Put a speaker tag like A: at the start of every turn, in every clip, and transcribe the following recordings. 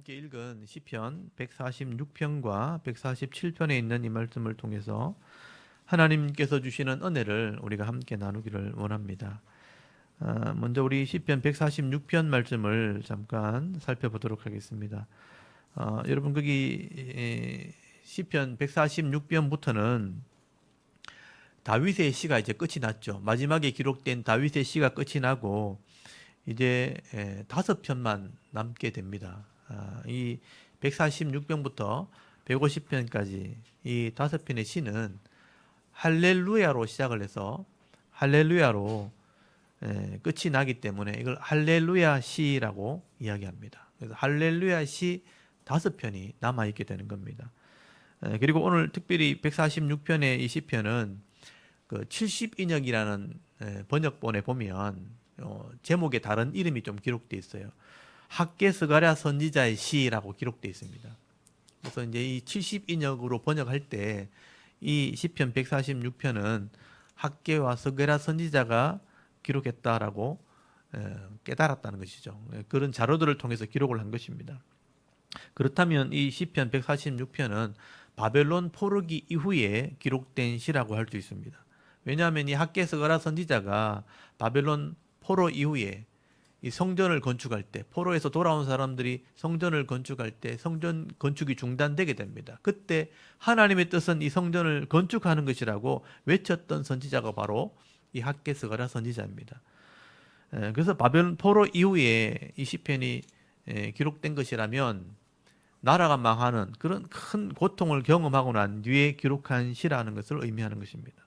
A: 함께 읽은 시편 146편과 147편에 있는 이 말씀을 통해서 하나님께서 주시는 은혜를 우리가 함께 나누기를 원합니다. 먼저 우리 시편 146편 말씀을 잠깐 살펴보도록 하겠습니다. 여러분 거기 시편 146편부터는 다윗의 시가 이제 끝이 났죠. 마지막에 기록된 다윗의 시가 끝이 나고 이제 5편만 남게 됩니다. 이 146편부터 150편까지 이 5편의 시는 할렐루야로 시작을 해서 할렐루야로 끝이 나기 때문에 이걸 할렐루야 시라고 이야기합니다. 그래서 할렐루야 시 5편이 남아있게 되는 겁니다. 그리고 오늘 특별히 146편의 이 시편은 그 70인역이라는 번역본에 보면 제목에 다른 이름이 좀 기록되어 있어요. 학개 스가랴 선지자의 시라고 기록되어 있습니다. 그래서 이제 이 70인역으로 번역할 때 이 시편 146편은 학개와 스가랴 선지자가 기록했다라고 깨달았다는 것이죠. 그런 자료들을 통해서 기록을 한 것입니다. 그렇다면 이 시편 146편은 바벨론 포로기 이후에 기록된 시라고 할 수 있습니다. 왜냐하면 이 학개 스가랴 선지자가 바벨론 포로 이후에 이 성전을 건축할 때, 포로에서 돌아온 사람들이 성전을 건축할 때 성전 건축이 중단되게 됩니다. 그때 하나님의 뜻은 이 성전을 건축하는 것이라고 외쳤던 선지자가 바로 이 학개 스가랴 선지자입니다. 그래서 바벨론 포로 이후에 이 시편이 기록된 것이라면 나라가 망하는 그런 큰 고통을 경험하고 난 뒤에 기록한 시라는 것을 의미하는 것입니다.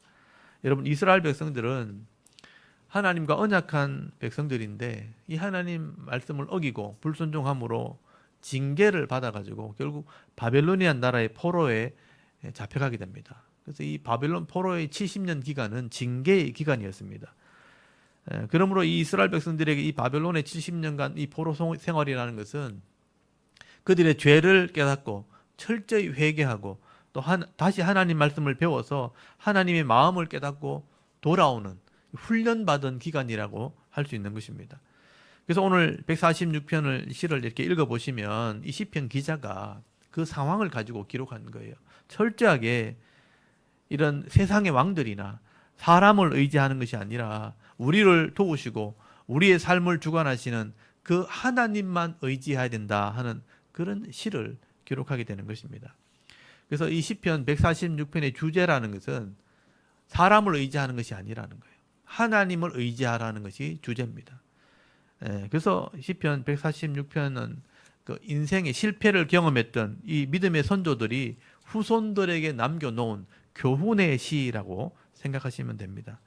A: 여러분, 이스라엘 백성들은 하나님과 언약한 백성들인데 이 하나님 말씀을 어기고 불순종함으로 징계를 받아가지고 결국 바벨로니안 나라의 포로에 잡혀가게 됩니다. 그래서 이 바벨론 포로의 70년 기간은 징계의 기간이었습니다. 그러므로 이 이스라엘 백성들에게 이 바벨론의 70년간 이 포로 생활이라는 것은 그들의 죄를 깨닫고 철저히 회개하고 또 다시 하나님 말씀을 배워서 하나님의 마음을 깨닫고 돌아오는 훈련받은 기간이라고 할 수 있는 것입니다. 그래서 오늘 146편을 시를 이렇게 읽어보시면 이 시편 기자가 그 상황을 가지고 기록한 거예요. 철저하게 이런 세상의 왕들이나 사람을 의지하는 것이 아니라 우리를 도우시고 우리의 삶을 주관하시는 그 하나님만 의지해야 된다 하는 그런 시를 기록하게 되는 것입니다. 그래서 이 시편 146편의 주제라는 것은 사람을 의지하는 것이 아니라는 거예요. 하나님을 의지하라는 것이 주제입니다. 그래서 시편 146편은 그 인생의 실패를 경험했던 이 믿음의 선조들이 후손들에게 남겨놓은 교훈의 시라고 생각하시면 됩니다.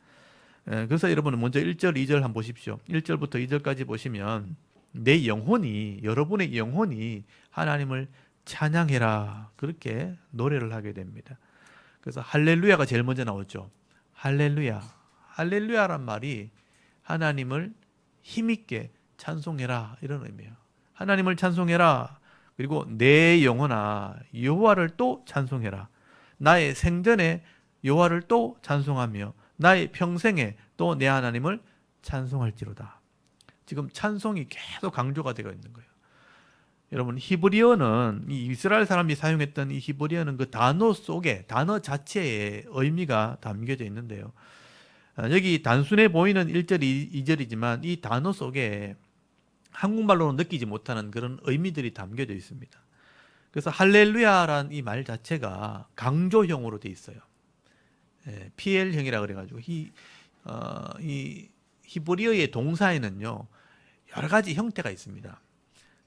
A: 그래서 여러분은 먼저 1절, 2절 한번 보십시오. 1절부터 2절까지 보시면 내 영혼이, 여러분의 영혼이 하나님을 찬양해라 그렇게 노래를 하게 됩니다. 그래서 할렐루야가 제일 먼저 나오죠. 할렐루야. 할렐루야란 말이 하나님을 힘있게 찬송해라 이런 의미예요. 하나님을 찬송해라. 그리고 내 영혼아 여호와를 또 찬송해라. 나의 생전에 여호와를 또 찬송하며 나의 평생에 또 내 하나님을 찬송할지로다. 지금 찬송이 계속 강조가 되고 있는 거예요. 여러분, 히브리어는 이 이스라엘 사람이 사용했던 이 히브리어는 그 단어 속에 단어 자체에 의미가 담겨져 있는데요. 여기 단순해 보이는 1절, 2절이지만 이 단어 속에 한국말로는 느끼지 못하는 그런 의미들이 담겨져 있습니다. 그래서 할렐루야란 이 말 자체가 강조형으로 돼 있어요. PL형이라 그래가지고 이 히브리어의 동사에는요 여러 가지 형태가 있습니다.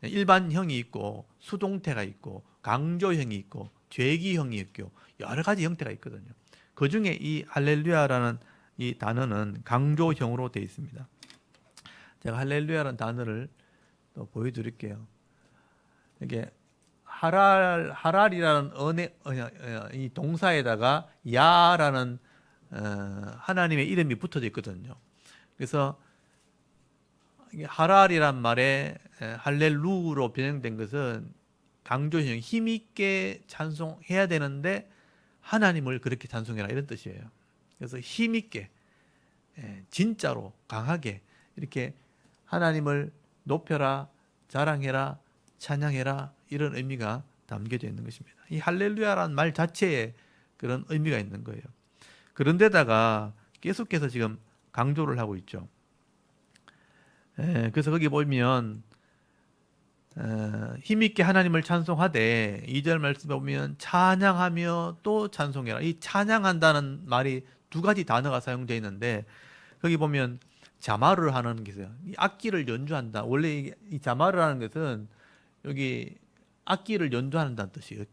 A: 일반형이 있고 수동태가 있고 강조형이 있고 죄기형이 있고 여러 가지 형태가 있거든요. 그 중에 이 할렐루야라는 이 단어는 강조형으로 되어 있습니다. 제가 할렐루야라는 단어를 또 보여드릴게요. 이게 하랄이라는 이 동사에다가 야라는 하나님의 이름이 붙어져 있거든요. 그래서 하랄이란 말에 할렐루로 변형된 것은 강조형, 힘있게 찬송해야 되는데 하나님을 그렇게 찬송해라 이런 뜻이에요. 그래서 힘있게 진짜로 강하게 이렇게 하나님을 높여라, 자랑해라, 찬양해라, 이런 의미가 담겨져 있는 것입니다. 이 할렐루야라는 말 자체에 그런 의미가 있는 거예요. 그런데다가 계속해서 지금 강조를 하고 있죠. 그래서 거기 보면 힘있게 하나님을 찬송하되 2절 말씀에 보면 찬양하며 또 찬송해라. 이 찬양한다는 말이 두 가지 단어가 사용되어 있는데 거기 보면 자마를 하는 게 있어요. 이 악기를 연주한다. 원래 이 자마를 하는 것은 여기 악기를 연주한다는 뜻이에요.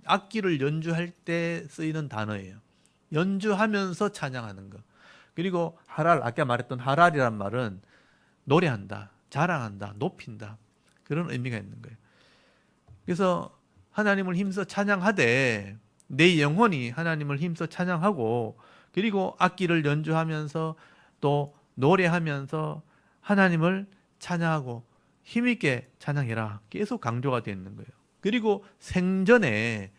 A: 악기를 연주할 때 쓰이는 단어예요. 연주하면서 찬양하는 거. 그리고 하랄, 아까 말했던 하랄이란 말은 노래한다, 자랑한다, 높인다, 그런 의미가 있는 거예요. 그래서 하나님을 힘써 찬양하되 내 영혼이 하나님을 힘써 찬양하고 그리고 악기를 연주하면서 또 노래하면서 하나님을 찬양하고 힘있게 찬양해라. 계속 강조가 되어 있는 거예요. 그리고 생전에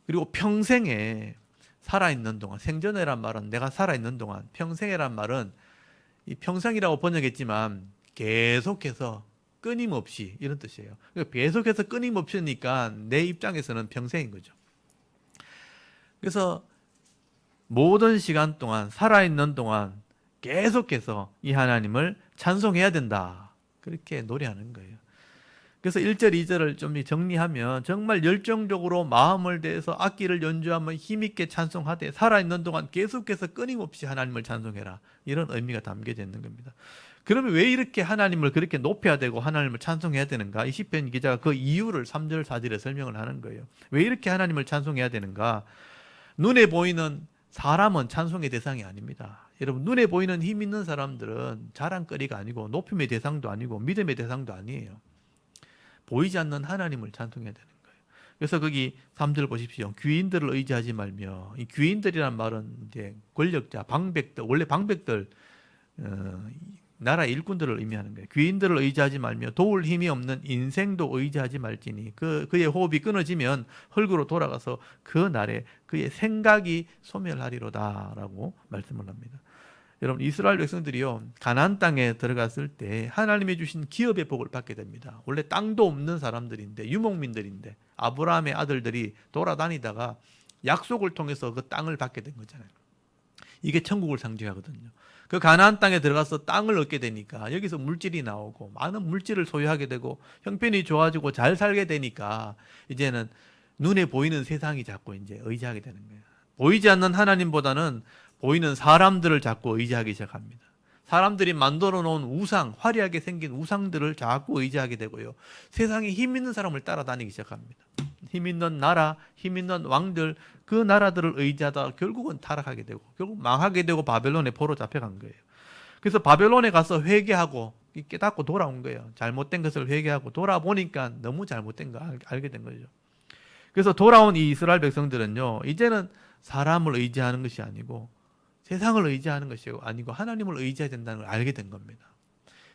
A: 그리고 평생에 살아있는 동안, 생전에란 말은 내가 살아있는 동안, 평생이란 말은 이 평생이라고 번역했지만 계속해서 끊임없이 이런 뜻이에요. 계속해서 끊임없이니까 내 입장에서는 평생인 거죠. 그래서 모든 시간 동안, 살아있는 동안 계속해서 이 하나님을 찬송해야 된다. 그렇게 노래하는 거예요. 그래서 1절, 2절을 좀 정리하면 정말 열정적으로 마음을 다해서 악기를 연주하며 힘있게 찬송하되 살아있는 동안 계속해서 끊임없이 하나님을 찬송해라. 이런 의미가 담겨져 있는 겁니다. 그러면 왜 이렇게 하나님을 그렇게 높여야 되고 하나님을 찬송해야 되는가? 이 시편 기자가 그 이유를 3절, 4절에 설명을 하는 거예요. 왜 이렇게 하나님을 찬송해야 되는가? 눈에 보이는 사람은 찬송의 대상이 아닙니다. 여러분, 눈에 보이는 힘 있는 사람들은 자랑거리가 아니고 높임의 대상도 아니고 믿음의 대상도 아니에요. 보이지 않는 하나님을 찬송해야 되는 거예요. 그래서 거기 3절 보십시오. 귀인들을 의지하지 말며, 이 귀인들이란 말은 이제 권력자, 방백들, 원래 방백들, 나라 일꾼들을 의미하는 거예요. 귀인들을 의지하지 말며 도울 힘이 없는 인생도 의지하지 말지니 그의 호흡이 끊어지면 흙으로 돌아가서 그 날에 그의 생각이 소멸하리로다라고 말씀을 합니다. 여러분, 이스라엘 백성들이요, 가나안 땅에 들어갔을 때 하나님이 주신 기업의 복을 받게 됩니다. 원래 땅도 없는 사람들인데, 유목민들인데 아브라함의 아들들이 돌아다니다가 약속을 통해서 그 땅을 받게 된 거잖아요. 이게 천국을 상징하거든요. 그 가나안 땅에 들어가서 땅을 얻게 되니까 여기서 물질이 나오고 많은 물질을 소유하게 되고 형편이 좋아지고 잘 살게 되니까 이제는 눈에 보이는 세상이 자꾸 이제 의지하게 되는 거예요. 보이지 않는 하나님보다는 보이는 사람들을 자꾸 의지하기 시작합니다. 사람들이 만들어 놓은 우상, 화려하게 생긴 우상들을 자꾸 의지하게 되고요. 세상에 힘 있는 사람을 따라다니기 시작합니다. 힘 있는 나라, 힘 있는 왕들, 그 나라들을 의지하다 결국은 타락하게 되고 결국 망하게 되고 바벨론에 포로 잡혀간 거예요. 그래서 바벨론에 가서 회개하고 깨닫고 돌아온 거예요. 잘못된 것을 회개하고 돌아보니까 너무 잘못된 거 알게 된 거죠. 그래서 돌아온 이 이스라엘 백성들은요, 이제는 사람을 의지하는 것이 아니고 세상을 의지하는 것이 아니고 하나님을 의지해야 된다는 걸 알게 된 겁니다.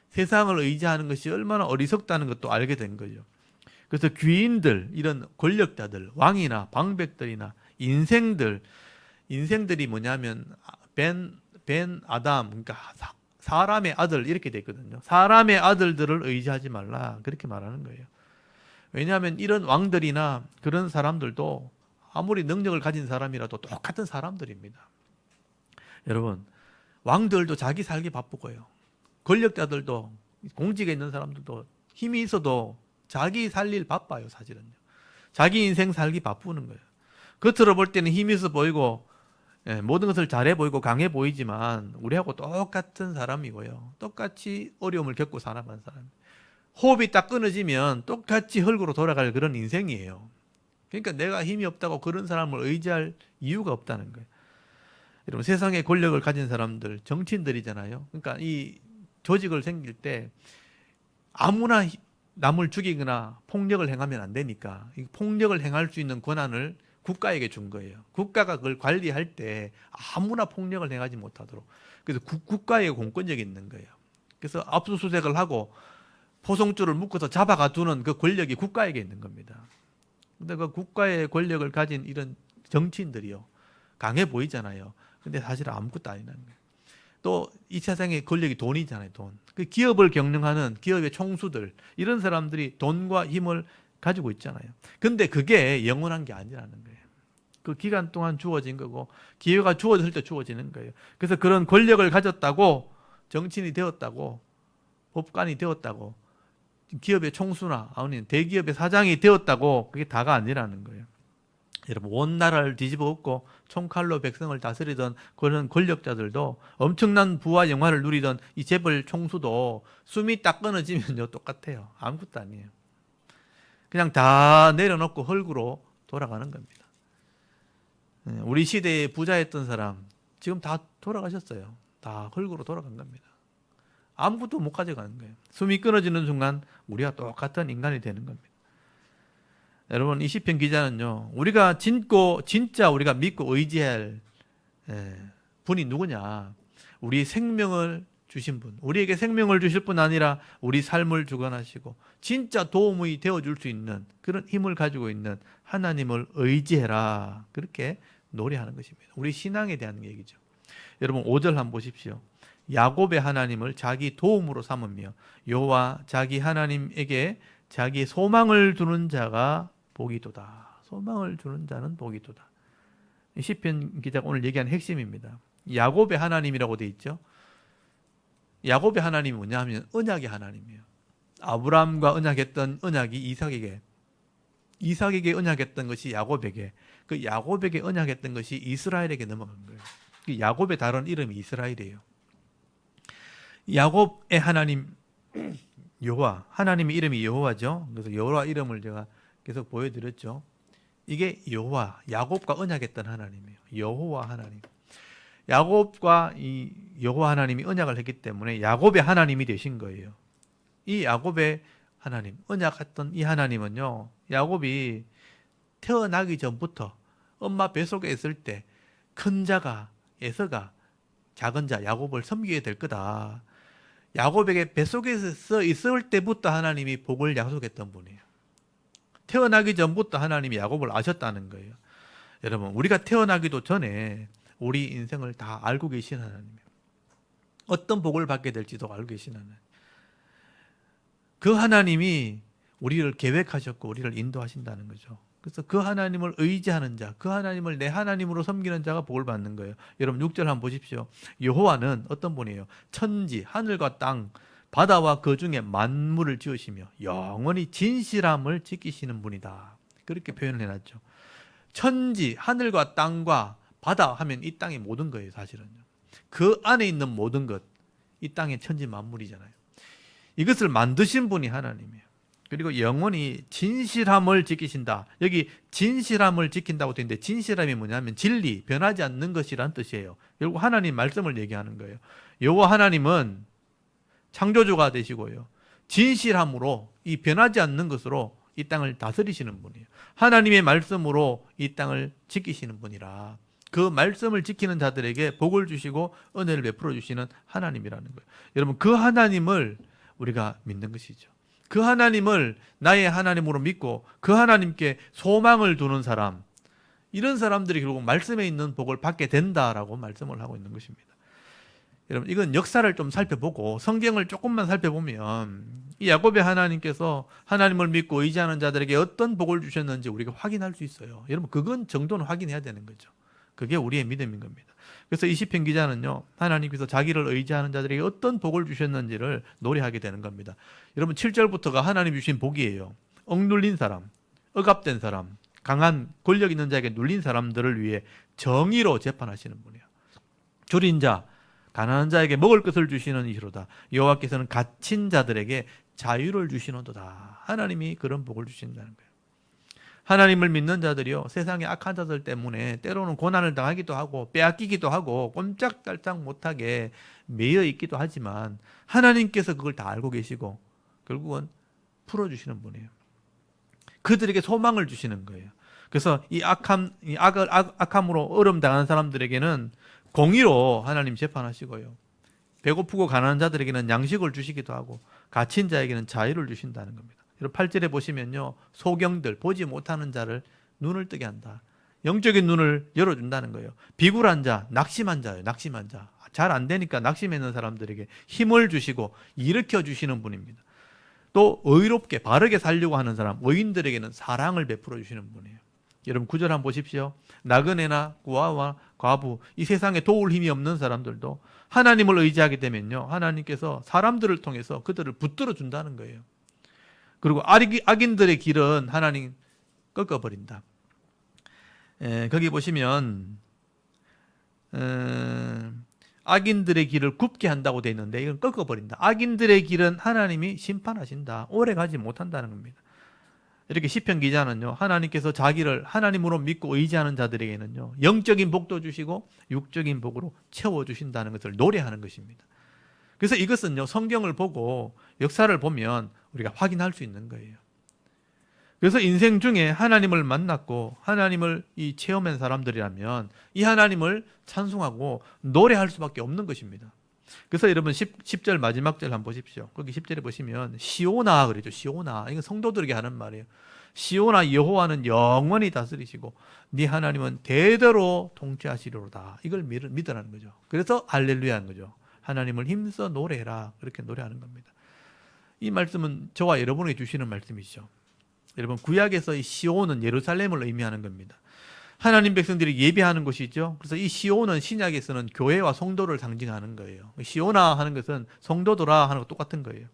A: 세상을 의지하는 것이 얼마나 어리석다는 것도 알게 된 거죠. 그래서 귀인들, 이런 권력자들, 왕이나 방백들이나 인생들이 뭐냐면 벤 아담, 그러니까 사람의 아들 이렇게 돼 있거든요. 사람의 아들들을 의지하지 말라 그렇게 말하는 거예요. 왜냐하면 이런 왕들이나 그런 사람들도 아무리 능력을 가진 사람이라도 똑같은 사람들입니다. 여러분, 왕들도 자기 살기 바쁘고요. 권력자들도, 공직에 있는 사람들도 힘이 있어도 자기 살 일 바빠요, 사실은요. 자기 인생 살기 바쁘는 거예요. 겉으로 볼 때는 힘이 있어 보이고 모든 것을 잘해 보이고 강해 보이지만 우리하고 똑같은 사람이고요. 똑같이 어려움을 겪고 살아가는 사람. 호흡이 딱 끊어지면 똑같이 흙으로 돌아갈 그런 인생이에요. 그러니까 내가 힘이 없다고 그런 사람을 의지할 이유가 없다는 거예요. 여러분, 세상에 권력을 가진 사람들, 정치인들이잖아요. 그러니까 이 조직을 생길 때 아무나 남을 죽이거나 폭력을 행하면 안 되니까 이 폭력을 행할 수 있는 권한을 국가에게 준 거예요. 국가가 그걸 관리할 때 아무나 폭력을 행하지 못하도록. 그래서 국가의 공권력이 있는 거예요. 그래서 압수수색을 하고 포송줄을 묶어서 잡아가 두는 그 권력이 국가에게 있는 겁니다. 근데 그 국가의 권력을 가진 이런 정치인들이요, 강해 보이잖아요. 근데 사실 아무것도 아니라는 거예요. 또 이 세상의 권력이 돈이잖아요. 돈. 그 기업을 경영하는 기업의 총수들, 이런 사람들이 돈과 힘을 가지고 있잖아요. 근데 그게 영원한 게 아니라는 거예요. 그 기간 동안 주어진 거고 기회가 주어질 때 주어지는 거예요. 그래서 그런 권력을 가졌다고 정치인이 되었다고 법관이 되었다고 기업의 총수나 아니면 대기업의 사장이 되었다고 그게 다가 아니라는 거예요. 여러분, 온 나라를 뒤집어 엎고 총칼로 백성을 다스리던 그런 권력자들도, 엄청난 부와 영화를 누리던 이 재벌 총수도 숨이 딱 끊어지면요 똑같아요. 아무것도 아니에요. 그냥 다 내려놓고 흙으로 돌아가는 겁니다. 우리 시대에 부자였던 사람 지금 다 돌아가셨어요. 다 흙으로 돌아간 겁니다. 아무것도 못 가져가는 거예요. 숨이 끊어지는 순간 우리가 똑같은 인간이 되는 겁니다. 여러분, 이 시편 기자는요, 우리가 진짜 우리가 믿고 의지할 분이 누구냐? 우리 생명을 주신 분, 우리에게 생명을 주실 뿐 아니라 우리 삶을 주관하시고 진짜 도움이 되어줄 수 있는 그런 힘을 가지고 있는 하나님을 의지해라, 그렇게 노래하는 것입니다. 우리 신앙에 대한 얘기죠. 여러분, 5절 한번 보십시오. 야곱의 하나님을 자기 도움으로 삼으며 여호와 자기 하나님에게 자기 소망을 두는 자가 복이도다. 소망을 주는 자는 복이도다. 시편 기자가 오늘 얘기한 핵심입니다. 야곱의 하나님이라고 되어 있죠. 야곱의 하나님이 뭐냐 하면 언약의 하나님이에요. 아브라함과 언약했던 언약이 이삭에게 언약했던 것이 야곱에게, 그 야곱에게 언약했던 것이 이스라엘에게 넘어간 거예요. 그 야곱의 다른 이름이 이스라엘이에요. 야곱의 하나님 여호와, 하나님의 이름이 여호와죠. 그래서 여호와 이름을 제가 계속 보여드렸죠. 이게 여호와, 야곱과 언약했던 하나님이에요. 여호와 하나님. 야곱과 이 여호와 하나님이 언약을 했기 때문에 야곱의 하나님이 되신 거예요. 이 야곱의 하나님, 언약했던 이 하나님은요, 야곱이 태어나기 전부터 엄마 뱃속에 있을 때 큰 자가, 에서가 작은 자 야곱을 섬기게 될 거다. 야곱에게 뱃속에서 있을 때부터 하나님이 복을 약속했던 분이에요. 태어나기 전부터 하나님이 야곱을 아셨다는 거예요. 여러분, 우리가 태어나기도 전에 우리 인생을 다 알고 계신 하나님이에요. 어떤 복을 받게 될지도 알고 계신 하나님. 그 하나님이 우리를 계획하셨고 우리를 인도하신다는 거죠. 그래서 그 하나님을 의지하는 자, 그 하나님을 내 하나님으로 섬기는 자가 복을 받는 거예요. 여러분, 6절 한번 보십시오. 여호와는 어떤 분이에요? 천지, 하늘과 땅, 바다와 그 중에 만물을 지으시며 영원히 진실함을 지키시는 분이다. 그렇게 표현을 해놨죠. 천지, 하늘과 땅과 바다 하면 이 땅의 모든 거예요, 사실은요. 그 안에 있는 모든 것, 이 땅의 천지 만물이잖아요. 이것을 만드신 분이 하나님이에요. 그리고 영원히 진실함을 지키신다. 여기 진실함을 지킨다고 되어 있는데, 진실함이 뭐냐면 진리, 변하지 않는 것이란 뜻이에요. 결국 하나님 말씀을 얘기하는 거예요. 여호와 하나님은 창조주가 되시고요, 진실함으로, 이 변하지 않는 것으로 이 땅을 다스리시는 분이에요. 하나님의 말씀으로 이 땅을 지키시는 분이라, 그 말씀을 지키는 자들에게 복을 주시고 은혜를 베풀어 주시는 하나님이라는 거예요. 여러분, 그 하나님을 우리가 믿는 것이죠. 그 하나님을 나의 하나님으로 믿고 그 하나님께 소망을 두는 사람, 이런 사람들이 결국 말씀에 있는 복을 받게 된다라고 말씀을 하고 있는 것입니다. 여러분, 이건 역사를 좀 살펴보고 성경을 조금만 살펴보면 이 야곱의 하나님께서 하나님을 믿고 의지하는 자들에게 어떤 복을 주셨는지 우리가 확인할 수 있어요. 여러분, 그건 정도는 확인해야 되는 거죠. 그게 우리의 믿음인 겁니다. 그래서 이 시편 기자는요, 하나님께서 자기를 의지하는 자들에게 어떤 복을 주셨는지를 노래하게 되는 겁니다. 여러분, 7절부터가 하나님 주신 복이에요. 억눌린 사람, 억압된 사람, 강한 권력 있는 자에게 눌린 사람들을 위해 정의로 재판하시는 분이에요. 줄인 자, 가난한 자에게 먹을 것을 주시는 이시로다. 여호와께서는 갇힌 자들에게 자유를 주시는도다. 하나님이 그런 복을 주신다는 거예요. 하나님을 믿는 자들이요, 세상의 악한 자들 때문에 때로는 고난을 당하기도 하고 빼앗기기도 하고 꼼짝달싹 못하게 매여 있기도 하지만 하나님께서 그걸 다 알고 계시고 결국은 풀어주시는 분이에요. 그들에게 소망을 주시는 거예요. 그래서 이 악함으로 어려움 당하는 사람들에게는 공의로 하나님 재판하시고요, 배고프고 가난한 자들에게는 양식을 주시기도 하고 갇힌 자에게는 자유를 주신다는 겁니다. 8절에 보시면요, 소경들, 보지 못하는 자를 눈을 뜨게 한다. 영적인 눈을 열어준다는 거예요. 비굴한 자, 낙심한 자예요. 낙심한 자. 잘 안 되니까 낙심했는 사람들에게 힘을 주시고 일으켜 주시는 분입니다. 또 의롭게 바르게 살려고 하는 사람, 의인들에게는 사랑을 베풀어 주시는 분이에요. 여러분 9절 한번 보십시오. 나그네나 고아와 과부, 이 세상에 도울 힘이 없는 사람들도 하나님을 의지하게 되면요, 하나님께서 사람들을 통해서 그들을 붙들어 준다는 거예요. 그리고 악인들의 길은 하나님 꺾어버린다. 거기 보시면 악인들의 길을 굽게 한다고 되어 있는데 이건 꺾어버린다. 악인들의 길은 하나님이 심판하신다. 오래 가지 못한다는 겁니다. 이렇게 시편 기자는요, 하나님께서 자기를 하나님으로 믿고 의지하는 자들에게는요, 영적인 복도 주시고 육적인 복으로 채워주신다는 것을 노래하는 것입니다. 그래서 이것은요, 성경을 보고 역사를 보면 우리가 확인할 수 있는 거예요. 그래서 인생 중에 하나님을 만났고 하나님을 체험한 사람들이라면 이 하나님을 찬송하고 노래할 수밖에 없는 것입니다. 그래서 여러분 10절 마지막 절 한번 보십시오. 거기 10절에 보시면 시오나 그러죠. 시오나. 이건 성도들에게 하는 말이에요. 시오나 여호와는 영원히 다스리시고 네 하나님은 대대로 통치하시리로다. 이걸 믿으라는 거죠. 그래서 할렐루야 하는 거죠. 하나님을 힘써 노래해라. 그렇게 노래하는 겁니다. 이 말씀은 저와 여러분에게 주시는 말씀이죠. 여러분 구약에서 이 시온은 예루살렘을 의미하는 겁니다. 하나님 백성들이 예배하는 곳이죠. 그래서 이 시온은 신약에서는 교회와 성도를 상징하는 거예요. 시오나 하는 것은 성도들아 하는 것 똑같은 거예요.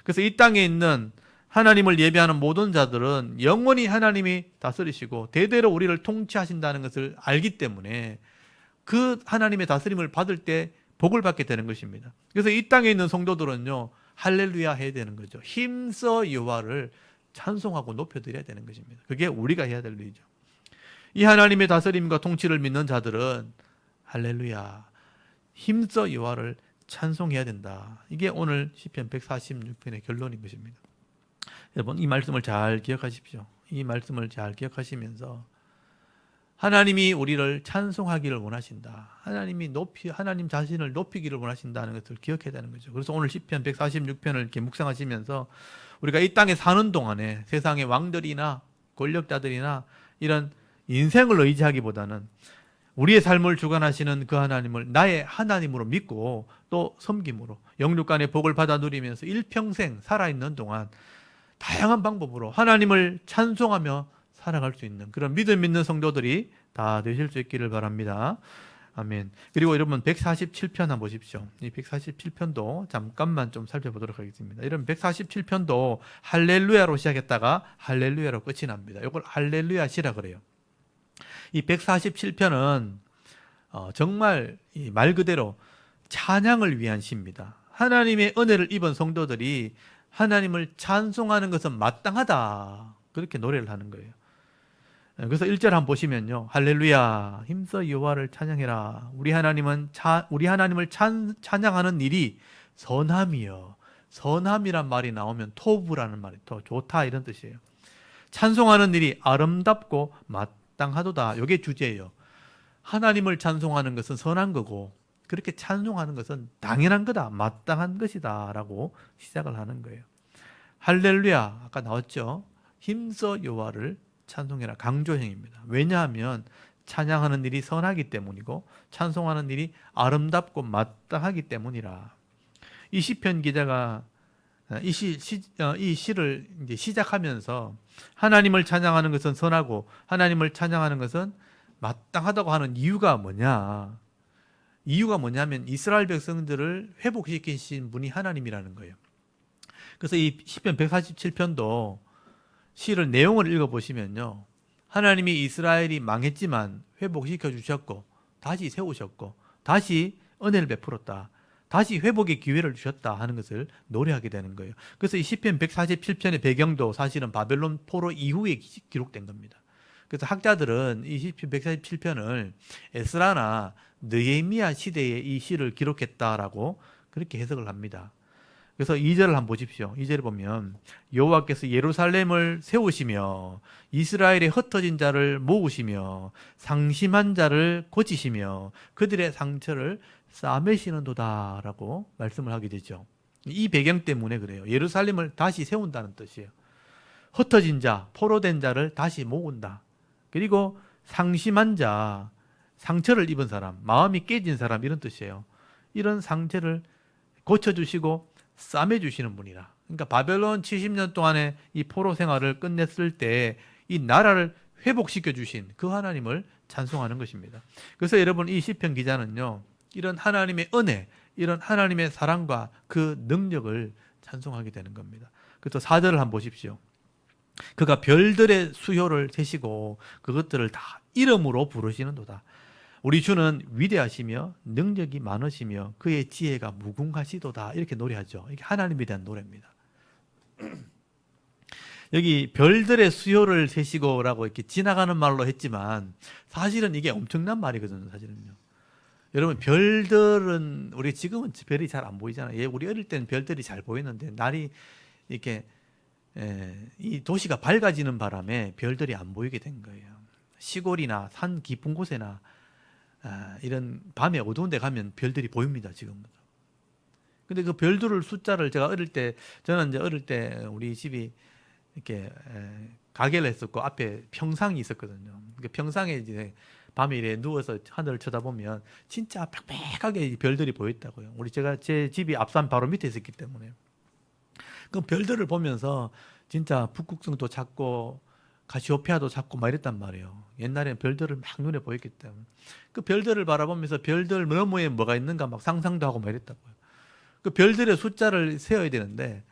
A: 그래서 이 땅에 있는 하나님을 예배하는 모든 자들은 영원히 하나님이 다스리시고 대대로 우리를 통치하신다는 것을 알기 때문에 그 하나님의 다스림을 받을 때 복을 받게 되는 것입니다. 그래서 이 땅에 있는 성도들은요, 할렐루야 해야 되는 거죠. 힘써 여호와를 찬송하고 높여드려야 되는 것입니다. 그게 우리가 해야 될 일이죠. 이 하나님의 다스림과 통치를 믿는 자들은 할렐루야, 힘써 여호와를 찬송해야 된다. 이게 오늘 시편 146편의 결론인 것입니다. 여러분 이 말씀을 잘 기억하십시오. 이 말씀을 잘 기억하시면서 하나님이 우리를 찬송하기를 원하신다. 하나님 자신을 높이기를 원하신다는 것을 기억해야 되는 거죠. 그래서 오늘 시편 146편을 이렇게 묵상하시면서 우리가 이 땅에 사는 동안에 세상의 왕들이나 권력자들이나 이런 인생을 의지하기보다는 우리의 삶을 주관하시는 그 하나님을 나의 하나님으로 믿고 또 섬김으로 영육 간의 복을 받아 누리면서 일평생 살아있는 동안 다양한 방법으로 하나님을 찬송하며 살아갈 수 있는 그런 믿음 있는 성도들이 다 되실 수 있기를 바랍니다. 아멘. 그리고 여러분 147편 한번 보십시오. 이 147편도 잠깐만 좀 살펴보도록 하겠습니다. 여러분 147편도 할렐루야로 시작했다가 할렐루야로 끝이 납니다. 이걸 할렐루야 시라 그래요. 이 147편은 정말 말 그대로 찬양을 위한 시입니다. 하나님의 은혜를 입은 성도들이 하나님을 찬송하는 것은 마땅하다. 그렇게 노래를 하는 거예요. 그래서 1절 한번 보시면요. 할렐루야, 힘써 여호와를 찬양해라. 우리 하나님을 찬양하는 일이 선함이요. 선함이란 말이 나오면 토부라는 말이 더 좋다 이런 뜻이에요. 찬송하는 일이 아름답고 마땅하도다. 이게 주제예요. 하나님을 찬송하는 것은 선한 거고 그렇게 찬송하는 것은 당연한 거다. 마땅한 것이다. 라고 시작을 하는 거예요. 할렐루야, 아까 나왔죠. 힘써 여호와를 찬송해라. 강조형입니다. 왜냐하면 찬양하는 일이 선하기 때문이고 찬송하는 일이 아름답고 마땅하기 때문이라. 이 시편 기자가 이 시를 이제 시작하면서 하나님을 찬양하는 것은 선하고 하나님을 찬양하는 것은 마땅하다고 하는 이유가 뭐냐? 이유가 뭐냐면 이스라엘 백성들을 회복시키신 분이 하나님이라는 거예요. 그래서 이 시편 147편도 시를 내용을 읽어보시면요. 하나님이 이스라엘이 망했지만 회복시켜 주셨고 다시 세우셨고 다시 은혜를 베풀었다. 다시 회복의 기회를 주셨다 하는 것을 노래하게 되는 거예요. 그래서 이 시편 147편의 배경도 사실은 바벨론 포로 이후에 기록된 겁니다. 그래서 학자들은 이 시편 147편을 에스라나 느헤미야 시대에 이 시를 기록했다라고 그렇게 해석을 합니다. 그래서 2절을 한번 보십시오. 2절에 보면 여호와께서 예루살렘을 세우시며 이스라엘의 흩어진 자를 모으시며 상심한 자를 고치시며 그들의 상처를 싸매시는도다 라고 말씀을 하게 되죠. 이 배경 때문에 그래요. 예루살렘을 다시 세운다는 뜻이에요. 흩어진 자, 포로된 자를 다시 모은다. 그리고 상심한 자, 상처를 입은 사람, 마음이 깨진 사람 이런 뜻이에요. 이런 상태를 고쳐주시고 싸매주시는 분이라. 그러니까 바벨론 70년 동안의 이 포로 생활을 끝냈을 때 이 나라를 회복시켜 주신 그 하나님을 찬송하는 것입니다. 그래서 여러분, 이 시편 기자는요, 이런 하나님의 은혜, 이런 하나님의 사랑과 그 능력을 찬송하게 되는 겁니다. 그래서 4절을 한번 보십시오. 그가 별들의 수효를 세시고 그것들을 다 이름으로 부르시는도다. 우리 주는 위대하시며 능력이 많으시며 그의 지혜가 무궁하시도다. 이렇게 노래하죠. 이게 하나님에 대한 노래입니다. 여기 별들의 수요를 세시고라고 이렇게 지나가는 말로 했지만 사실은 이게 엄청난 말이거든요. 사실은요. 여러분, 별들은 우리 지금은 별이 잘 안 보이잖아요. 예, 우리 어릴 때는 별들이 잘 보였는데 날이 이렇게 이 도시가 밝아지는 바람에 별들이 안 보이게 된 거예요. 시골이나 산 깊은 곳에나 이런 밤에 어두운 데 가면 별들이 보입니다. 지금도. 근데 그 별들을 숫자를 제가 저는 이제 어릴 때 우리 집이 이렇게 가게를 했었고 앞에 평상이 있었거든요. 그 평상에 이제 밤에 이래 누워서 하늘을 쳐다보면 진짜 빽빽하게 별들이 보였다고요. 제 집이 앞산 바로 밑에 있었기 때문에. 그 별들을 보면서 진짜 북극성도 찾고 가시오페아도 찾고 막 이랬단 말이에요. 옛날에는 별들을 막 눈에 보였기 때문에. 그 별들을 바라보면서 별들 너머에 뭐가 있는가 막 상상도 하고 막 이랬다고요. 그 별들의 숫자를 세어야 되는데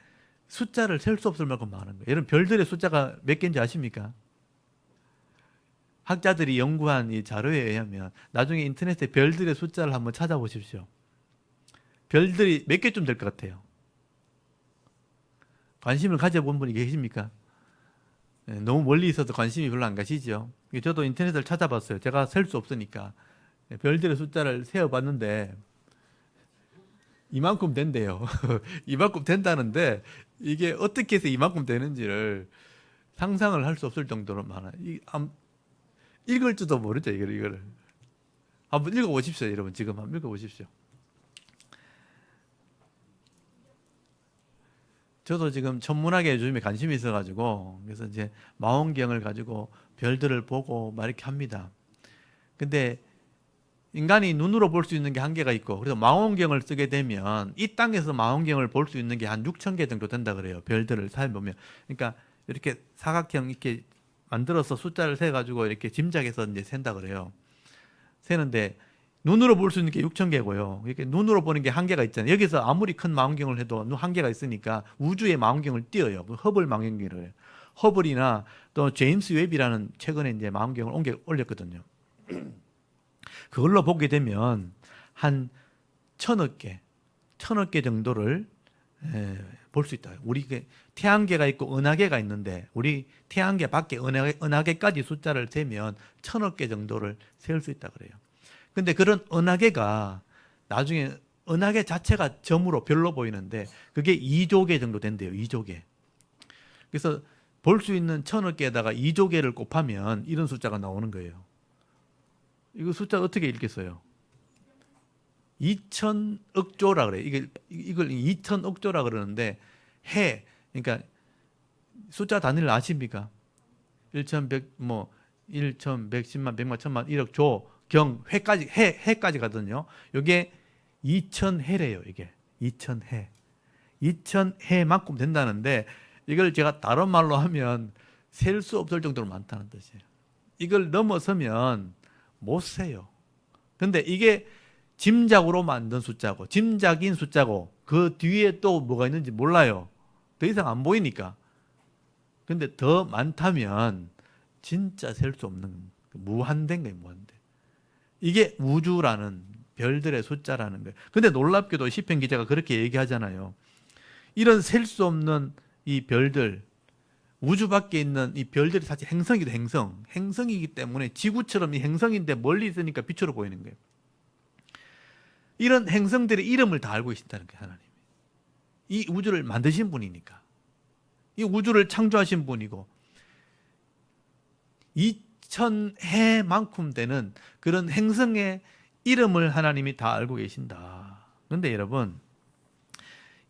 A: 숫자를 셀 수 없을 만큼 많은 거예요. 여러분, 별들의 숫자가 몇 개인지 아십니까? 학자들이 연구한 이 자료에 의하면 나중에 인터넷에 별들의 숫자를 한번 찾아보십시오. 별들이 몇 개쯤 될 것 같아요? 관심을 가져본 분이 계십니까? 너무 멀리 있어서 관심이 별로 안 가시죠. 저도 인터넷을 찾아봤어요. 제가 셀 수 없으니까. 별들의 숫자를 세어봤는데 이만큼 된대요. 이만큼 된다는데 이게 어떻게 해서 이만큼 되는지를 상상을 할 수 없을 정도로 많아요. 읽을 줄도 모르죠. 이거를. 한번 읽어보십시오. 여러분, 지금 한번 읽어보십시오. 저도 지금 천문학에 요즘에 관심이 있어가지고 그래서 이제 망원경을 가지고 별들을 보고 막 이렇게 합니다. 근데 인간이 눈으로 볼 수 있는 게 한계가 있고 그래서 망원경을 쓰게 되면 이 땅에서 망원경을 볼 수 있는 게 한 6천 개 정도 된다 그래요. 별들을 살펴보면. 그러니까 이렇게 사각형 이렇게 만들어서 숫자를 세 가지고 이렇게 짐작해서 이제 센다 그래요. 세는데 눈으로 볼 수 있는 게 6천 개고요. 이렇게 눈으로 보는 게 한계가 있잖아요. 여기서 아무리 큰 망원경을 해도 한계가 있으니까 우주의 망원경을 띄워요. 허블 망원경이라고 해요. 허블이나 또 제임스 웹이라는 최근에 이제 망원경을 올렸거든요. 그걸로 보게 되면 한 천억 개 정도를 볼 수 있다. 우리 태양계가 있고 은하계가 있는데 우리 태양계 밖에 은하계까지 숫자를 세면 천억 개 정도를 세울 수 있다 그래요. 근데 그런 은하계가 나중에 은하계 자체가 점으로 별로 보이는데 그게 2조 개 정도 된대요. 2조 개. 그래서 볼 수 있는 천억 개에다가 2조 개를 곱하면 이런 숫자가 나오는 거예요. 이거 숫자 어떻게 읽겠어요? 2천억 조라 그래요. 이걸 2천억 조라 그러는데 그러니까 숫자 단위를 아십니까? 1,100 1,110만 100만 1,000만 1억 조 경 해까지 가거든요. 이게 2,000해래요. 이게 2,000해. 2,000해만큼 된다는데 이걸 제가 다른 말로 하면 셀 수 없을 정도로 많다는 뜻이에요. 이걸 넘어서면 못 세요. 근데 이게 짐작으로 만든 숫자고 짐작인 숫자고 그 뒤에 또 뭐가 있는지 몰라요. 더 이상 안 보이니까. 근데 더 많다면 진짜 셀 수 없는 무한대인 거예요. 무한대. 이게 우주라는 별들의 숫자라는 거예요. 근데 놀랍게도 시편 기자가 그렇게 얘기하잖아요. 이런 셀 수 없는 이 별들, 우주 밖에 있는 이 별들이 사실 행성이다. 행성이기 때문에 지구처럼 이 행성인데 멀리 있으니까 빛으로 보이는 거예요. 이런 행성들의 이름을 다 알고 계신다는 거예요. 하나님이. 이 우주를 만드신 분이니까. 이 우주를 창조하신 분이고 2,000해만큼 되는 그런 행성의 이름을 하나님이 다 알고 계신다. 그런데 여러분,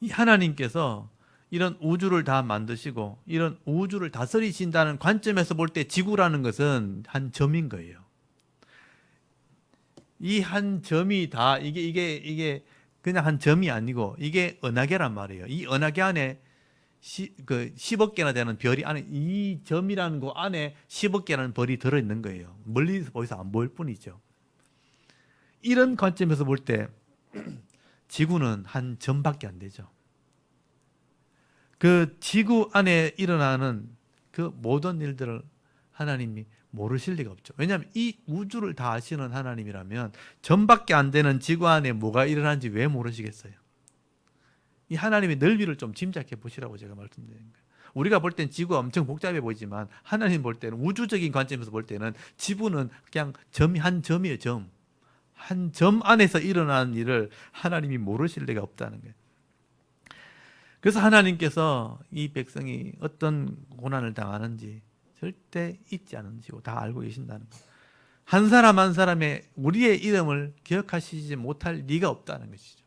A: 이 하나님께서 이런 우주를 다 만드시고 이런 우주를 다스리신다는 관점에서 볼 때 지구라는 것은 한 점인 거예요. 이 한 점이 다 이게 그냥 한 점이 아니고 이게 은하계란 말이에요. 이 은하계 안에 10억 개나 되는 별이 안에, 이 점이라는 거 안에 10억 개라는 별이 들어있는 거예요. 멀리서 보여서 안 보일 뿐이죠. 이런 관점에서 볼 때 지구는 한 점밖에 안 되죠. 그 지구 안에 일어나는 그 모든 일들을 하나님이 모르실 리가 없죠. 왜냐하면 이 우주를 다 아시는 하나님이라면 점밖에 안 되는 지구 안에 뭐가 일어나는지 왜 모르시겠어요? 이 하나님의 넓이를 좀 짐작해 보시라고 제가 말씀드리는 거예요. 우리가 볼 땐 지구가 엄청 복잡해 보이지만 하나님 볼 때는, 우주적인 관점에서 볼 때는 지구는 그냥 점이 한 점이에요. 점. 한 점 안에서 일어나는 일을 하나님이 모르실 리가 없다는 거예요. 그래서 하나님께서 이 백성이 어떤 고난을 당하는지 절대 잊지 않으시고 다 알고 계신다는 거예요. 한 사람 한 사람의 우리의 이름을 기억하시지 못할 리가 없다는 것이죠.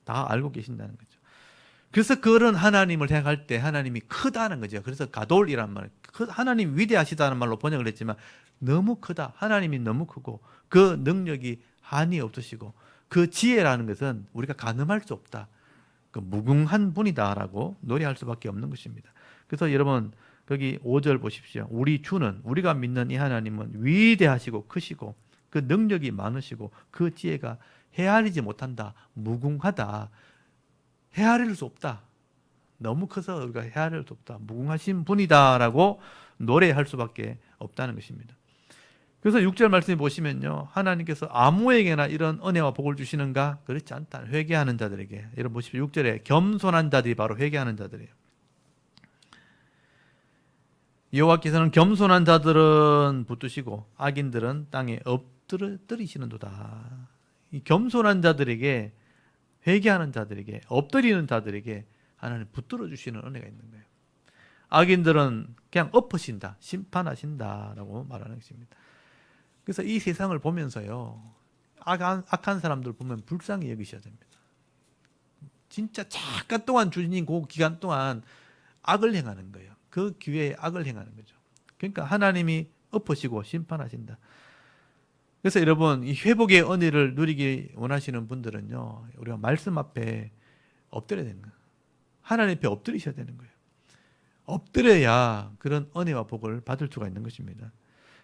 A: 다 알고 계신다는 거죠. 그래서 그런 하나님을 생각할 때 하나님이 크다는 거죠. 그래서 가돌이란 말, 하나님 위대하시다는 말로 번역을 했지만 너무 크다. 하나님이 너무 크고 그 능력이 한이 없으시고 그 지혜라는 것은 우리가 가늠할 수 없다. 그 무궁한 분이다라고 노래할 수밖에 없는 것입니다. 그래서 여러분 거기 5절 보십시오. 우리 주는, 우리가 믿는 이 하나님은 위대하시고 크시고 그 능력이 많으시고 그 지혜가 헤아리지 못한다. 무궁하다. 헤아릴 수 없다. 너무 커서 우리가 헤아릴 수 없다. 무궁하신 분이다라고 노래할 수밖에 없다는 것입니다. 그래서 6절 말씀에 보시면요, 하나님께서 아무에게나 이런 은혜와 복을 주시는가? 그렇지 않다. 회개하는 자들에게. 여러분 보십시오. 6절에 겸손한 자들이 바로 회개하는 자들이에요. 여호와께서는 겸손한 자들은 붙드시고 악인들은 땅에 엎드리시는도다. 이 겸손한 자들에게, 회개하는 자들에게, 엎드리는 자들에게 하나님 붙들어 주시는 은혜가 있는 거예요. 악인들은 그냥 엎으신다, 심판하신다라고 말하는 것입니다. 그래서 이 세상을 보면서요, 악한 사람들 보면 불쌍히 여기셔야 됩니다. 진짜 잠깐 동안 주님 그 기간 동안 악을 행하는 거예요. 그 기회에 악을 행하는 거죠. 그러니까 하나님이 엎으시고 심판하신다. 그래서 여러분, 이 회복의 은혜를 누리기 원하시는 분들은요, 우리가 말씀 앞에 엎드려야 되는 거예요. 하나님 앞에 엎드리셔야 되는 거예요. 엎드려야 그런 은혜와 복을 받을 수가 있는 것입니다.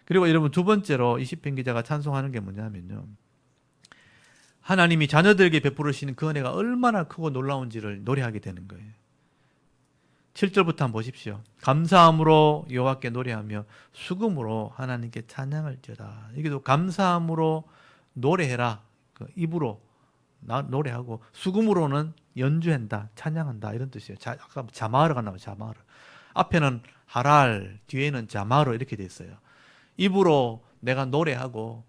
A: 그리고 여러분, 두 번째로 이 시편 기자가 찬송하는 게 뭐냐면요, 하나님이 자녀들에게 베풀으시는 그 은혜가 얼마나 크고 놀라운지를 노래하게 되는 거예요. 7절부터 한번 보십시오. 감사함으로 여호와께 노래하며 수금으로 하나님께 찬양을 지어라. 이게도 감사함으로 노래해라. 그 입으로 노래하고, 수금으로는 연주한다, 찬양한다, 이런 뜻이에요. 아까 자마르가 나와요. 자마르. 앞에는 하랄, 뒤에는 자마르 이렇게 돼 있어요. 입으로 내가 노래하고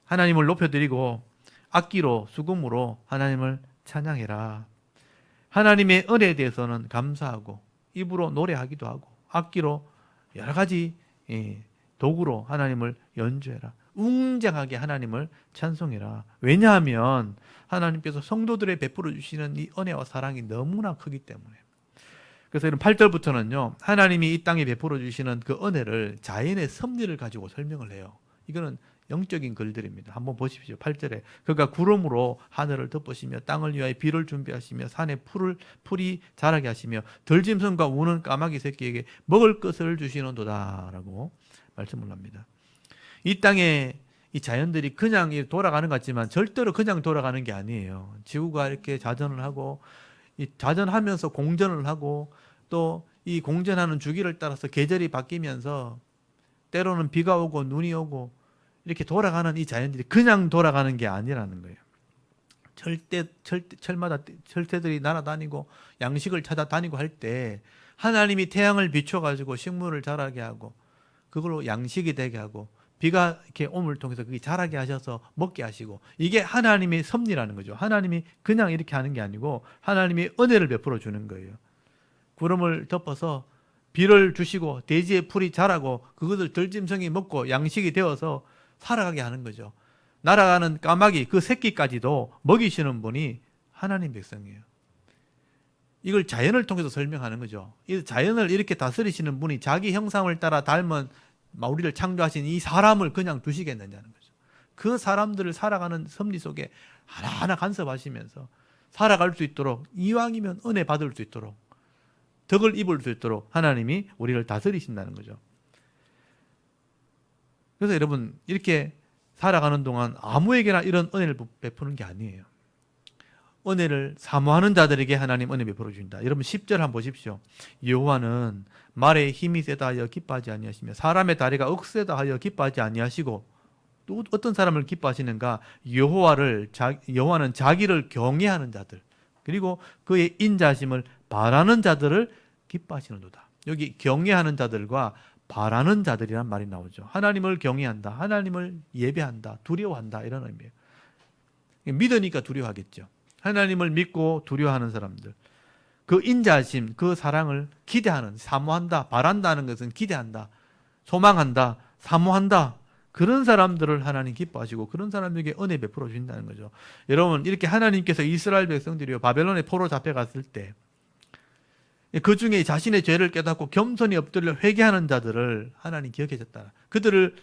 A: 하나님을 높여드리고, 악기로, 수금으로 하나님을 찬양해라. 하나님의 은혜에 대해서는 감사하고, 입으로 노래하기도 하고, 악기로 여러 가지 도구로 하나님을 연주해라. 웅장하게 하나님을 찬송해라. 왜냐하면 하나님께서 성도들의 베풀어 주시는 이 은혜와 사랑이 너무나 크기 때문에. 그래서 이런 8절부터는요, 하나님이 이 땅에 베풀어 주시는 그 은혜를 자연의 섭리를 가지고 설명을 해요. 이거는 영적인 글들입니다. 한번 보십시오. 8절에 그가 구름으로 하늘을 덮으시며 땅을 위하여 비를 준비하시며 산에 풀이 자라게 하시며 들짐승과 우는 까마귀 새끼에게 먹을 것을 주시는도다 라고 말씀을 합니다. 이 땅에 이 자연들이 그냥 돌아가는 것 같지만 절대로 그냥 돌아가는 게 아니에요. 지구가 이렇게 자전을 하고, 이 자전하면서 공전을 하고, 또 이 공전하는 주기를 따라서 계절이 바뀌면서 때로는 비가 오고 눈이 오고 이렇게 돌아가는 이 자연들이 그냥 돌아가는 게 아니라는 거예요. 철마다 철새들이 날아다니고 양식을 찾아다니고 할 때 하나님이 태양을 비춰가지고 식물을 자라게 하고, 그걸로 양식이 되게 하고, 비가 이렇게 옴을 통해서 그게 자라게 하셔서 먹게 하시고, 이게 하나님의 섭리라는 거죠. 하나님이 그냥 이렇게 하는 게 아니고 하나님이 은혜를 베풀어 주는 거예요. 구름을 덮어서 비를 주시고 대지의 풀이 자라고 그것을 들짐승이 먹고 양식이 되어서 살아가게 하는 거죠. 날아가는 까마귀 그 새끼까지도 먹이시는 분이 하나님 백성이에요. 이걸 자연을 통해서 설명하는 거죠. 이 자연을 이렇게 다스리시는 분이 자기 형상을 따라 닮은 우리를 창조하신 이 사람을 그냥 두시겠느냐는 거죠. 그 사람들을 살아가는 섭리 속에 하나하나 간섭하시면서 살아갈 수 있도록, 이왕이면 은혜 받을 수 있도록, 덕을 입을 수 있도록 하나님이 우리를 다스리신다는 거죠. 그래서 여러분, 이렇게 살아가는 동안 아무에게나 이런 은혜를 베푸는 게 아니에요. 은혜를 사모하는 자들에게 하나님 은혜 베풀어 주신다. 여러분 10절 한번 보십시오. 여호와는 말에 힘이 세다 하여 기뻐하지 아니하시며 사람의 다리가 억세다 하여 기뻐하지 아니하시고, 또 어떤 사람을 기뻐하시는가? 여호와는 자기를 경외하는 자들, 그리고 그의 인자심을 바라는 자들을 기뻐하시는도다. 여기 경외하는 자들과 바라는 자들이란 말이 나오죠. 하나님을 경외한다, 하나님을 예배한다, 두려워한다, 이런 의미예요. 믿으니까 두려워하겠죠. 하나님을 믿고 두려워하는 사람들, 그 인자심, 그 사랑을 기대하는, 사모한다, 바란다는 것은 기대한다, 소망한다, 사모한다, 그런 사람들을 하나님 기뻐하시고 그런 사람에게 은혜 베풀어 주신다는 거죠. 여러분, 이렇게 하나님께서 이스라엘 백성들이 바벨론에 포로 잡혀갔을 때 그 중에 자신의 죄를 깨닫고 겸손히 엎드려 회개하는 자들을 하나님 기억하셨다. 그들을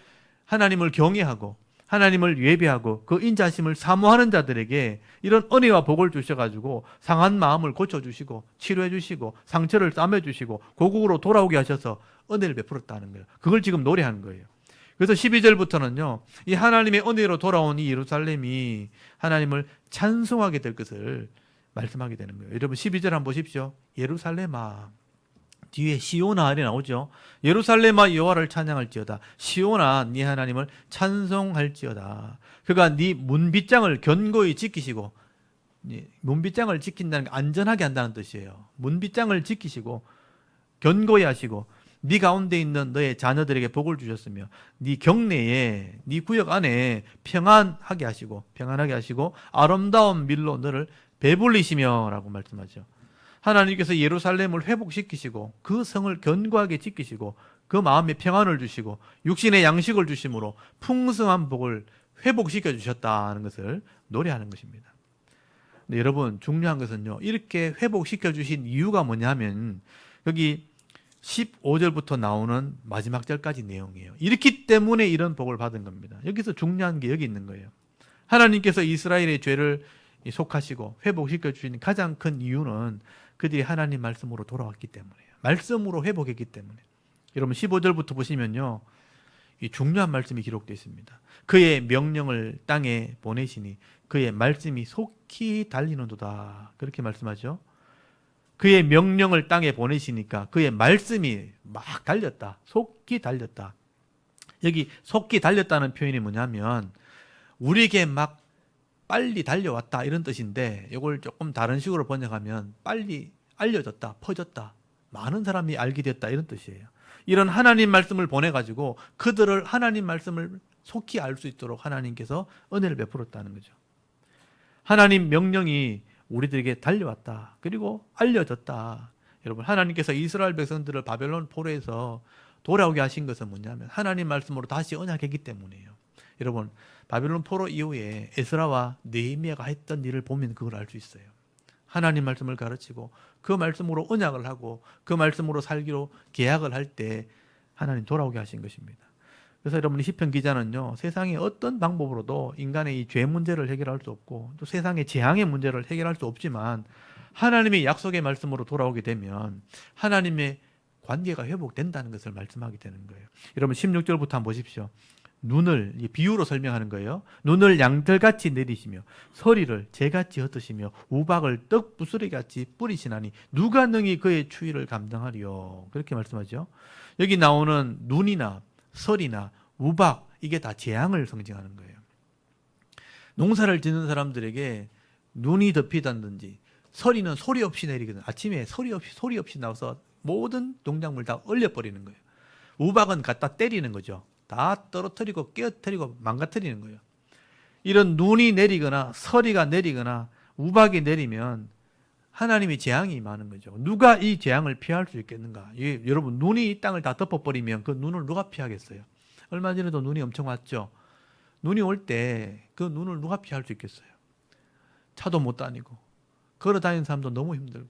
A: 하나님을 경외하고 하나님을 예배하고 그 인자심을 사모하는 자들에게 이런 은혜와 복을 주셔가지고 상한 마음을 고쳐주시고 치료해주시고 상처를 싸매주시고 고국으로 돌아오게 하셔서 은혜를 베풀었다는 거예요. 그걸 지금 노래하는 거예요. 그래서 12절부터는요, 이 하나님의 은혜로 돌아온 이 예루살렘이 하나님을 찬송하게 될 것을 말씀하게 되는 거예요. 여러분 12절 한번 보십시오. 예루살렘아, 뒤에 시온아 아래 나오죠. 예루살렘아 여호와를 찬양할지어다. 시온아 네 하나님을 찬송할지어다. 그가 네 문빗장을 견고히 지키시고, 문빗장을 지킨다는 게 안전하게 한다는 뜻이에요. 문빗장을 지키시고 견고히 하시고 네 가운데 있는 너의 자녀들에게 복을 주셨으며 네 경내에, 네 구역 안에 평안하게 하시고 아름다운 밀로 너를 배불리시며 라고 말씀하죠. 하나님께서 예루살렘을 회복시키시고 그 성을 견고하게 지키시고 그 마음에 평안을 주시고 육신의 양식을 주심으로 풍성한 복을 회복시켜 주셨다는 것을 노래하는 것입니다. 근데 여러분, 중요한 것은요, 이렇게 회복시켜 주신 이유가 뭐냐면 여기 15절부터 나오는 마지막 절까지 내용이에요. 이렇기 때문에 이런 복을 받은 겁니다. 여기서 중요한 게 여기 있는 거예요. 하나님께서 이스라엘의 죄를 속하시고 회복시켜 주신 가장 큰 이유는 그들이 하나님 말씀으로 돌아왔기 때문이에요. 말씀으로 회복했기 때문에. 여러분 15절부터 보시면요, 이 중요한 말씀이 기록되어 있습니다. 그의 명령을 땅에 보내시니 그의 말씀이 속히 달리는도다. 그렇게 말씀하죠. 그의 명령을 땅에 보내시니까 그의 말씀이 막 달렸다. 속히 달렸다. 여기 속히 달렸다는 표현이 뭐냐면 우리에게 막 빨리 달려왔다 이런 뜻인데, 이걸 조금 다른 식으로 번역하면 빨리 알려졌다, 퍼졌다, 많은 사람이 알게 됐다 이런 뜻이에요. 이런 하나님 말씀을 보내가지고 그들을 하나님 말씀을 속히 알 수 있도록 하나님께서 은혜를 베풀었다는 거죠. 하나님 명령이 우리들에게 달려왔다. 그리고 알려졌다. 여러분, 하나님께서 이스라엘 백성들을 바벨론 포로에서 돌아오게 하신 것은 뭐냐면 하나님 말씀으로 다시 언약했기 때문이에요. 여러분, 바벨론 포로 이후에 에스라와 느헤미야가 했던 일을 보면 그걸 알 수 있어요. 하나님 말씀을 가르치고 그 말씀으로 언약을 하고 그 말씀으로 살기로 계약을 할 때 하나님 돌아오게 하신 것입니다. 그래서 여러분, 시편 기자는요, 세상의 어떤 방법으로도 인간의 이 죄 문제를 해결할 수 없고 또 세상의 재앙의 문제를 해결할 수 없지만 하나님의 약속의 말씀으로 돌아오게 되면 하나님의 관계가 회복된다는 것을 말씀하게 되는 거예요. 여러분 16절부터 한번 보십시오. 눈을, 비유로 설명하는 거예요. 눈을 양털같이 내리시며 서리를 재같이 흩으시며 우박을 떡 부스러기같이 뿌리시나니 누가 능히 그의 추위를 감당하리요. 그렇게 말씀하죠. 여기 나오는 눈이나 설이나 우박, 이게 다 재앙을 상징하는 거예요. 농사를 짓는 사람들에게 눈이 덮이다든지 설이는 소리 없이 내리거든. 아침에 소리 없이 나와서 모든 농작물 다 얼려버리는 거예요. 우박은 갖다 때리는 거죠. 다 떨어뜨리고 깨어뜨리고 망가뜨리는 거예요. 이런 눈이 내리거나 서리가 내리거나 우박이 내리면 하나님의 재앙이 많은 거죠. 누가 이 재앙을 피할 수 있겠는가? 여러분, 눈이 이 땅을 다 덮어버리면 그 눈을 누가 피하겠어요? 얼마 전에도 눈이 엄청 왔죠. 눈이 올 때 그 눈을 누가 피할 수 있겠어요? 차도 못 다니고 걸어 다니는 사람도 너무 힘들고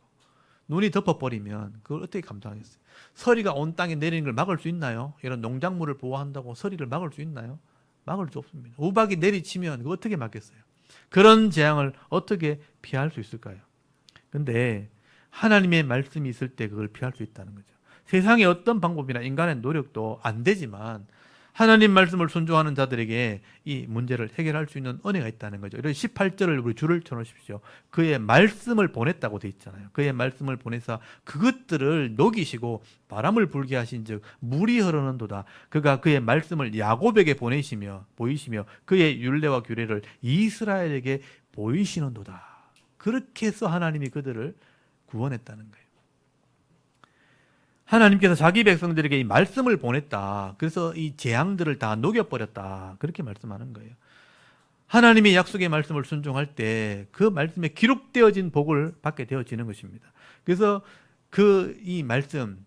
A: 눈이 덮어버리면 그걸 어떻게 감당하겠어요? 서리가 온 땅에 내리는 걸 막을 수 있나요? 이런 농작물을 보호한다고 서리를 막을 수 있나요? 막을 수 없습니다. 우박이 내리치면 그거 어떻게 막겠어요? 그런 재앙을 어떻게 피할 수 있을까요? 근데 하나님의 말씀이 있을 때 그걸 피할 수 있다는 거죠. 세상의 어떤 방법이나 인간의 노력도 안 되지만 하나님 말씀을 순종하는 자들에게 이 문제를 해결할 수 있는 은혜가 있다는 거죠. 이런 18절을 우리 줄을 쳐놓으십시오. 그의 말씀을 보냈다고 돼 있잖아요. 그의 말씀을 보내서 그것들을 녹이시고 바람을 불게 하신 즉 물이 흐르는도다. 그가 그의 말씀을 야곱에게 보이시며 그의 율례와 규례를 이스라엘에게 보이시는도다. 그렇게 해서 하나님이 그들을 구원했다는 거예요. 하나님께서 자기 백성들에게 이 말씀을 보냈다. 그래서 이 재앙들을 다 녹여버렸다. 그렇게 말씀하는 거예요. 하나님의 약속의 말씀을 순종할 때 그 말씀에 기록되어진 복을 받게 되어지는 것입니다. 그래서 이 말씀,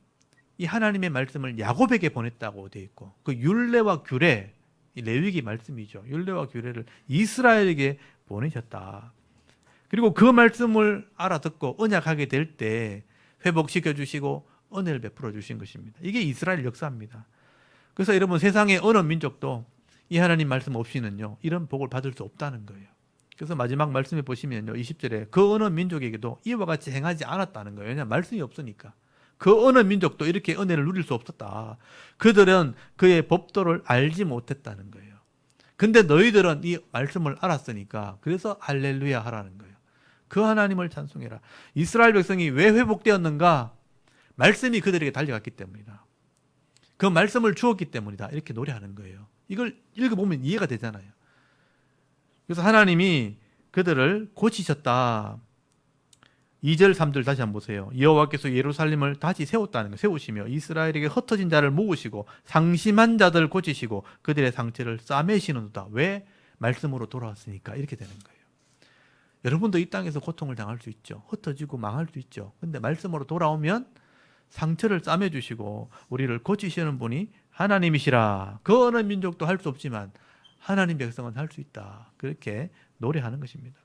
A: 이 하나님의 말씀을 야곱에게 보냈다고 되어 있고 그 율례와 규례, 이 레위기 말씀이죠. 율례와 규례를 이스라엘에게 보내셨다. 그리고 그 말씀을 알아듣고 언약하게 될 때 회복시켜 주시고 은혜를 베풀어 주신 것입니다. 이게 이스라엘 역사입니다. 그래서 여러분 세상의 어느 민족도 이 하나님 말씀 없이는요 이런 복을 받을 수 없다는 거예요. 그래서 마지막 말씀에 보시면요 20절에 그 어느 민족에게도 이와 같이 행하지 않았다는 거예요. 왜냐하면 말씀이 없으니까. 그 어느 민족도 이렇게 은혜를 누릴 수 없었다. 그들은 그의 법도를 알지 못했다는 거예요. 근데 너희들은 이 말씀을 알았으니까 그래서 할렐루야 하라는 거예요. 그 하나님을 찬송해라. 이스라엘 백성이 왜 회복되었는가? 말씀이 그들에게 달려갔기 때문이다. 그 말씀을 주었기 때문이다. 이렇게 노래하는 거예요. 이걸 읽어보면 이해가 되잖아요. 그래서 하나님이 그들을 고치셨다. 2절 3절 다시 한번 보세요. 여호와께서 예루살렘을 다시 세웠다는 거, 세우시며 이스라엘에게 흩어진 자를 모으시고 상심한 자들 고치시고 그들의 상처를 싸매시는도다. 왜? 말씀으로 돌아왔으니까 이렇게 되는 거예요. 여러분도 이 땅에서 고통을 당할 수 있죠. 흩어지고 망할 수 있죠. 근데 말씀으로 돌아오면 상처를 싸매주시고 우리를 고치시는 분이 하나님이시라. 그 어느 민족도 할 수 없지만 하나님 백성은 할 수 있다. 그렇게 노래하는 것입니다.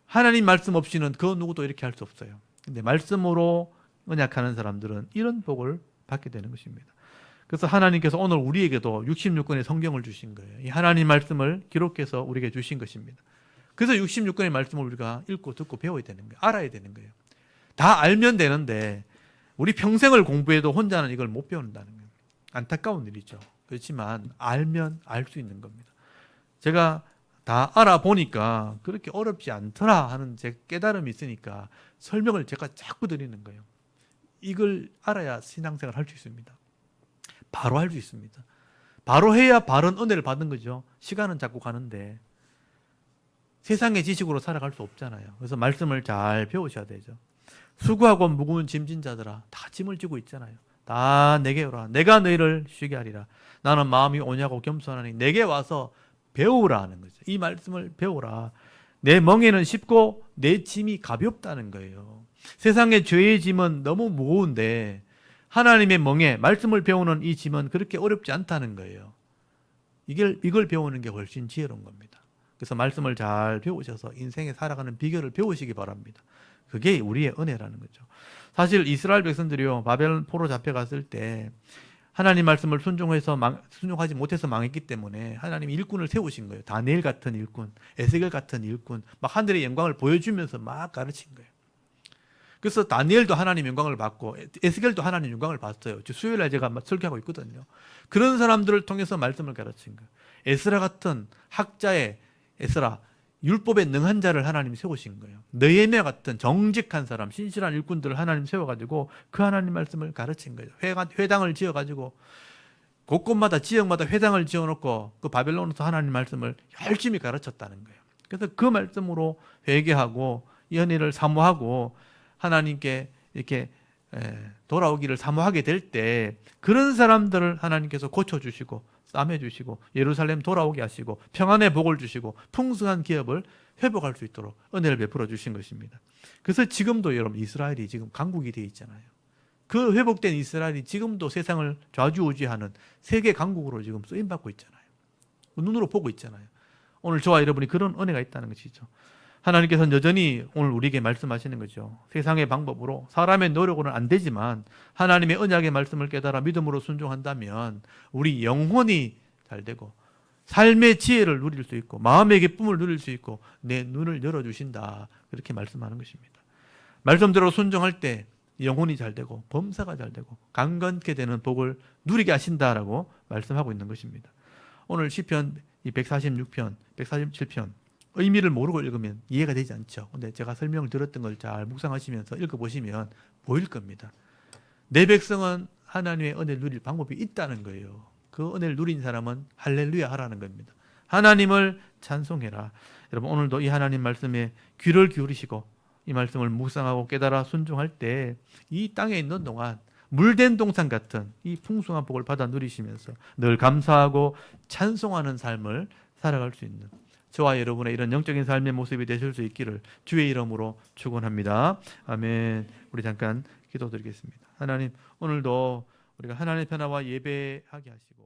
A: 하나님 말씀 없이는 그 누구도 이렇게 할 수 없어요. 근데 말씀으로 언약하는 사람들은 이런 복을 받게 되는 것입니다. 그래서 하나님께서 오늘 우리에게도 66권의 성경을 주신 거예요. 이 하나님 말씀을 기록해서 우리에게 주신 것입니다. 그래서 66권의 말씀을 우리가 읽고 듣고 배워야 되는 거예요. 알아야 되는 거예요. 다 알면 되는데 우리 평생을 공부해도 혼자는 이걸 못 배운다는 거예요. 안타까운 일이죠. 그렇지만 알면 알 수 있는 겁니다. 제가 다 알아보니까 그렇게 어렵지 않더라 하는 제 깨달음이 있으니까 설명을 제가 자꾸 드리는 거예요. 이걸 알아야 신앙생활 할 수 있습니다. 바로 할 수 있습니다. 바로 해야 바른 은혜를 받는 거죠. 시간은 자꾸 가는데 세상의 지식으로 살아갈 수 없잖아요. 그래서 말씀을 잘 배우셔야 되죠. 수고하고 무거운 짐진 자들아 다 짐을 지고 있잖아요. 다 내게 오라. 내가 너희를 쉬게 하리라. 나는 마음이 온유하고 겸손하니 내게 와서 배우라 하는 거죠. 이 말씀을 배우라. 내 멍에는 쉽고 내 짐이 가볍다는 거예요. 세상의 죄의 짐은 너무 무거운데 하나님의 멍에 말씀을 배우는 이 짐은 그렇게 어렵지 않다는 거예요. 이걸 배우는 게 훨씬 지혜로운 겁니다. 그래서 말씀을 잘 배우셔서 인생에 살아가는 비결을 배우시기 바랍니다. 그게 우리의 은혜라는 거죠. 사실 이스라엘 백성들이요 바벨론 포로 잡혀갔을 때 하나님 말씀을 순종하지 못해서 망했기 때문에 하나님이 일꾼을 세우신 거예요. 다니엘 같은 일꾼, 에스겔 같은 일꾼, 막 하늘의 영광을 보여주면서 막 가르친 거예요. 그래서 다니엘도 하나님 영광을 받고 에스겔도 하나님 영광을 봤어요. 수요일 날 제가 설교하고 있거든요. 그런 사람들을 통해서 말씀을 가르친 거예요. 에스라 같은 학자의 에스라, 율법에 능한 자를 하나님 세우신 거예요. 느헤미야 같은 정직한 사람, 신실한 일꾼들을 하나님 세워가지고 그 하나님 말씀을 가르친 거예요. 회당을 지어가지고 곳곳마다 지역마다 회당을 지어놓고 그 바벨론에서 하나님 말씀을 열심히 가르쳤다는 거예요. 그래서 그 말씀으로 회개하고 이 은혜를 사모하고 하나님께 이렇게 돌아오기를 사모하게 될 때 그런 사람들을 하나님께서 고쳐주시고 싸매주시고 예루살렘 돌아오게 하시고 평안의 복을 주시고 풍성한 기업을 회복할 수 있도록 은혜를 베풀어 주신 것입니다. 그래서 지금도 여러분 이스라엘이 지금 강국이 되어 있잖아요. 그 회복된 이스라엘이 지금도 세상을 좌지우지하는 세계 강국으로 지금 쓰임받고 있잖아요. 눈으로 보고 있잖아요. 오늘 저와 여러분이 그런 은혜가 있다는 것이죠. 하나님께서는 여전히 오늘 우리에게 말씀하시는 거죠. 세상의 방법으로 사람의 노력으로는 안 되지만 하나님의 언약의 말씀을 깨달아 믿음으로 순종한다면 우리 영혼이 잘 되고 삶의 지혜를 누릴 수 있고 마음의 기쁨을 누릴 수 있고 내 눈을 열어주신다. 그렇게 말씀하는 것입니다. 말씀대로 순종할 때 영혼이 잘 되고 범사가 잘 되고 강건케 되는 복을 누리게 하신다라고 말씀하고 있는 것입니다. 오늘 시편 146편, 147편 의미를 모르고 읽으면 이해가 되지 않죠. 근데 제가 설명을 들었던 걸 잘 묵상하시면서 읽어보시면 보일 겁니다. 내 백성은 하나님의 은혜를 누릴 방법이 있다는 거예요. 그 은혜를 누린 사람은 할렐루야 하라는 겁니다. 하나님을 찬송해라. 여러분 오늘도 이 하나님 말씀에 귀를 기울이시고 이 말씀을 묵상하고 깨달아 순종할 때 이 땅에 있는 동안 물된 동산 같은 이 풍성한 복을 받아 누리시면서 늘 감사하고 찬송하는 삶을 살아갈 수 있는 저와 여러분의 이런 영적인 삶의 모습이 되실 수 있기를 주의 이름으로 축원합니다. 아멘. 우리 잠깐 기도드리겠습니다. 하나님 오늘도 우리가 하나님의 변화와 예배하게 하시고